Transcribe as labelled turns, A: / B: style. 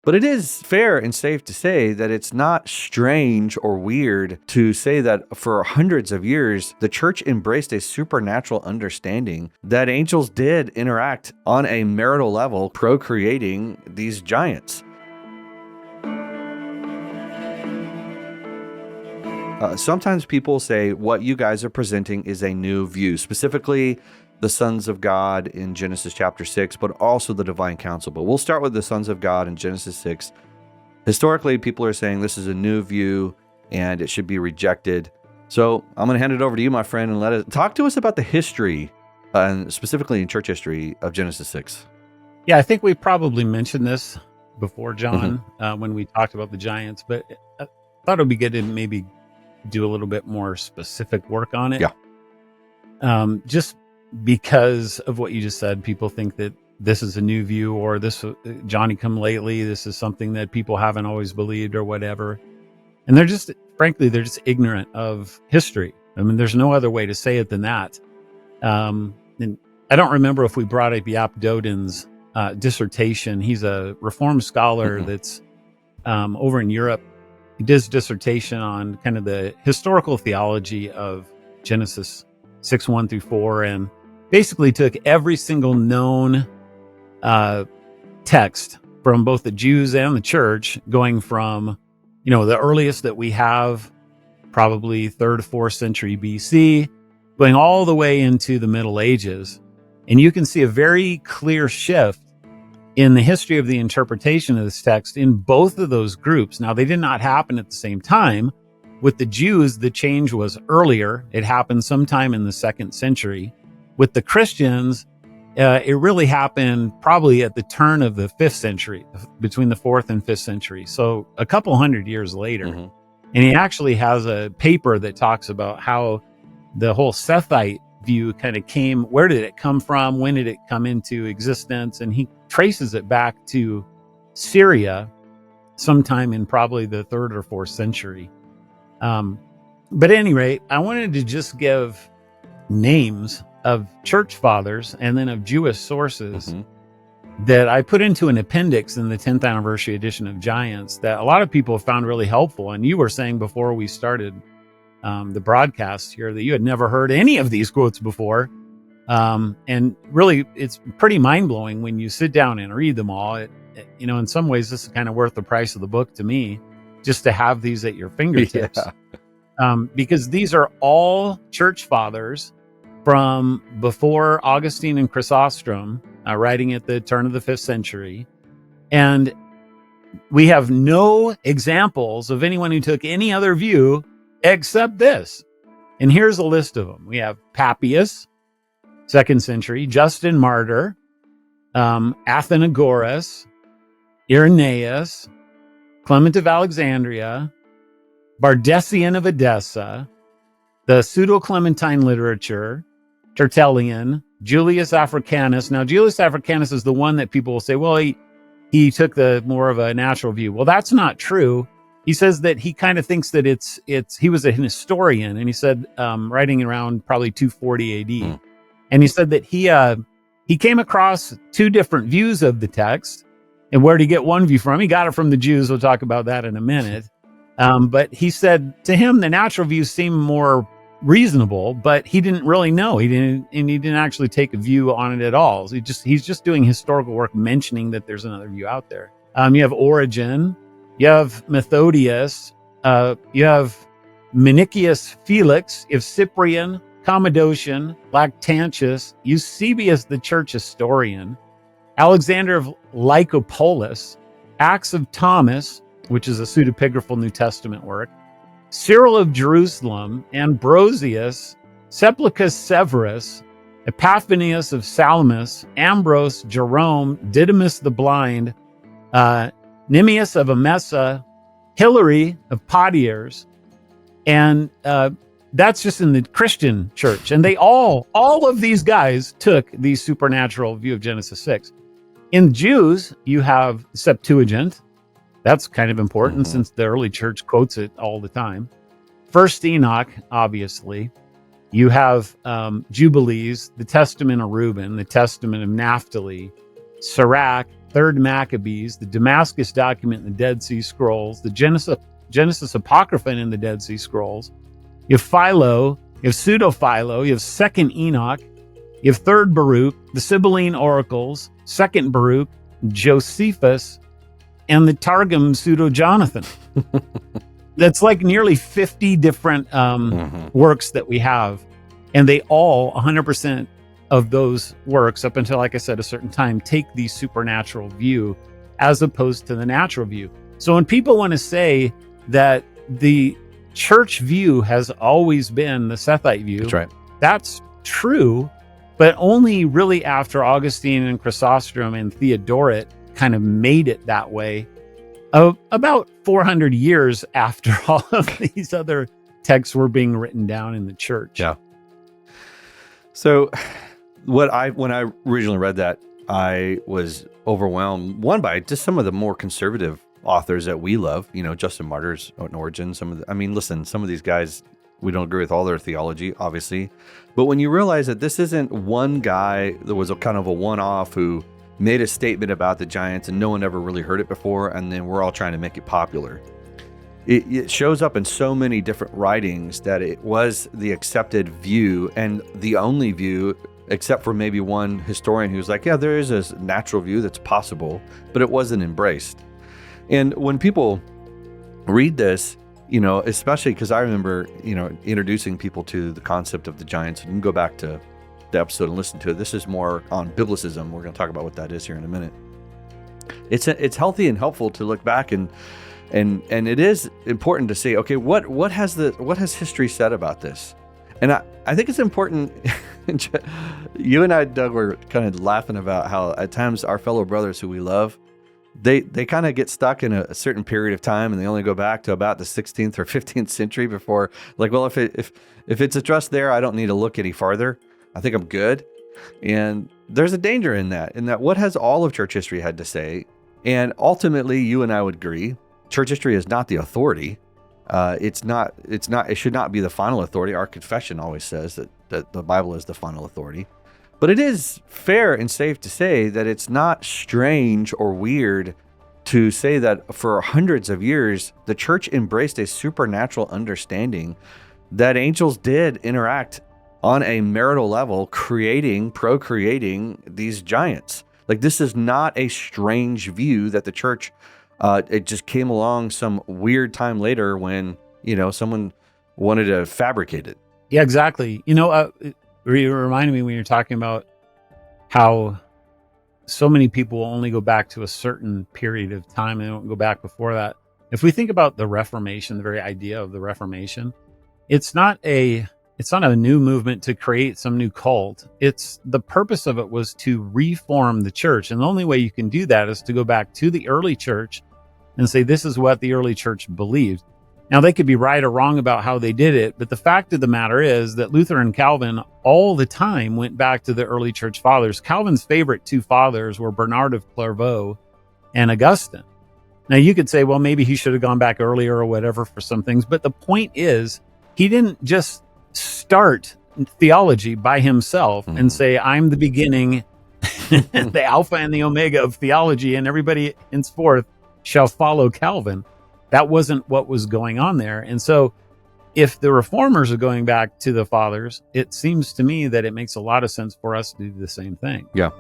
A: But it is fair and safe to say that it's not strange or weird to say that for hundreds of years, the church embraced a supernatural understanding that angels did interact on a marital level, procreating these giants. Sometimes people say what you guys are presenting is a new view, specifically the sons of God in Genesis chapter 6, but also the divine council. But we'll start with the sons of God in Genesis 6. Historically, people are saying this is a new view and it should be rejected. So I'm going to hand it over to you, my friend, and talk to us about the history, and specifically in church history, of Genesis 6.
B: Yeah, I think we probably mentioned this before, John, when we talked about the giants, but I thought it would be good to maybe do a little bit more specific work on it.
A: Yeah.
B: Just because of what you just said, people think that this is a new view, or this Johnny come lately. This is something that people haven't always believed or whatever. And they're just ignorant of history. I mean, there's no other way to say it than that. And I don't remember if we brought up Yap Dodin's dissertation. He's a Reformed scholar that's over in Europe. He did his dissertation on kind of the historical theology of Genesis 6:1-4, and basically took every single known text from both the Jews and the church, going from, the earliest that we have, probably 3rd, 4th century BC, going all the way into the Middle Ages. And you can see a very clear shift in the history of the interpretation of this text in both of those groups. Now, they did not happen at the same time. With the Jews, the change was earlier. It happened sometime in the 2nd century. With the Christians, it really happened probably at the turn of the 5th century, between the 4th and 5th century. So a couple hundred years later. And he actually has a paper that talks about how the whole Sethite view kind of came. Where did it come from? When did it come into existence? And he traces it back to Syria sometime in probably the 3rd or 4th century. But at any rate, I wanted to just give names of church fathers and then of Jewish sources that I put into an appendix in the 10th anniversary edition of Giants that a lot of people found really helpful. And you were saying before we started the broadcast here that you had never heard any of these quotes before. And really, it's pretty mind-blowing when you sit down and read them all. In some ways, this is kind of worth the price of the book to me, just to have these at your fingertips. Because these are all church fathers from before Augustine and Chrysostom, writing at the turn of the 5th century. And we have no examples of anyone who took any other view except this. And here's a list of them. We have Papias, 2nd century, Justin Martyr, Athenagoras, Irenaeus, Clement of Alexandria, Bardessian of Edessa, the Pseudo-Clementine literature, Tertullian, Julius Africanus. Now, Julius Africanus is the one that people will say, well, he took the more of a natural view. Well, that's not true. He says that he kind of thinks that he was a historian, and he said, writing around probably 240 AD. And he said that he came across two different views of the text. And where did he get one view from? He got it from the Jews. We'll talk about that in a minute. But he said to him, the natural view seemed more reasonable, but he didn't really know. He didn't actually take a view on it at all. So he's just doing historical work, mentioning that there's another view out there. You have Origen, you have Methodius, you have Menicius Felix, you have Cyprian, Commodosian, Lactantius, Eusebius, the church historian, Alexander of Lycopolis, Acts of Thomas, which is a pseudepigraphal New Testament work, Cyril of Jerusalem, Ambrosius, Sepulchus Severus, Epiphanius of Salamis, Ambrose, Jerome, Didymus the blind, Nimius of Emesa, Hilary of Poitiers, and that's just in the Christian church. And they all of these guys took the supernatural view of Genesis 6. In Jews, you have Septuagint. That's kind of important since the early church quotes it all the time. First Enoch, obviously. You have Jubilees, the Testament of Reuben, the Testament of Naphtali, Sirach, Third Maccabees, the Damascus document in the Dead Sea Scrolls, the Genesis Apocrypha in the Dead Sea Scrolls. You have Philo, you have Pseudo-Philo, you have Second Enoch, you have Third Baruch, the Sibylline Oracles, Second Baruch, Josephus, and the Targum Pseudo-Jonathan. That's like nearly 50 different works that we have. And they all, 100% of those works, up until, like I said, a certain time, take the supernatural view as opposed to the natural view. So when people want to say that the church view has always been the Sethite view,
A: that's right.
B: That's true, but only really after Augustine and Chrysostom and Theodoret kind of made it that way, about 400 years after all of these other texts were being written down in the church.
A: Yeah. So when I originally read that, I was overwhelmed, one, by just some of the more conservative authors that we love, Justin Martyr's Origin, some of these guys, we don't agree with all their theology, obviously. But when you realize that this isn't one guy that was a kind of a one-off who made a statement about the giants and no one ever really heard it before, and then we're all trying to make it popular. It shows up in so many different writings that it was the accepted view and the only view, except for maybe one historian who's like, yeah, there is a natural view that's possible, but it wasn't embraced. And when people read this, especially because I remember, introducing people to the concept of the giants, and you can go back to the episode and listen to it. This is more on biblicism. We're going to talk about what that is here in a minute. It's healthy and helpful to look back and it is important to see, okay, what has history said about this? And I think it's important. You and I, Doug, were kind of laughing about how at times our fellow brothers who we love, they kind of get stuck in a certain period of time, and they only go back to about the 16th or 15th century before, like, well, if it's addressed there, I don't need to look any farther. I think I'm good. And there's a danger in that what has all of church history had to say? And ultimately, you and I would agree, church history is not the authority. It should not be the final authority. Our confession always says that the Bible is the final authority. But it is fair and safe to say that it's not strange or weird to say that for hundreds of years, the church embraced a supernatural understanding that angels did interact on a marital level, procreating these giants. Like, this is not a strange view that the church, it just came along some weird time later when, someone wanted to fabricate it.
B: Yeah, exactly. It reminded me when you're talking about how so many people will only go back to a certain period of time and they don't go back before that. If we think about the Reformation, the very idea of the Reformation, it's not a new movement to create some new cult. It's the purpose of it was to reform the church. And the only way you can do that is to go back to the early church and say, this is what the early church believed. Now, they could be right or wrong about how they did it, but the fact of the matter is that Luther and Calvin all the time went back to the early church fathers. Calvin's favorite two fathers were Bernard of Clairvaux and Augustine. Now, you could say, well, maybe he should have gone back earlier or whatever for some things, but the point is, he didn't just start theology by himself and say, I'm the beginning, the Alpha and the Omega of theology, and everybody henceforth shall follow Calvin. That wasn't what was going on there. And so if the reformers are going back to the fathers, it seems to me that it makes a lot of sense for us to do the same thing.
A: Yeah.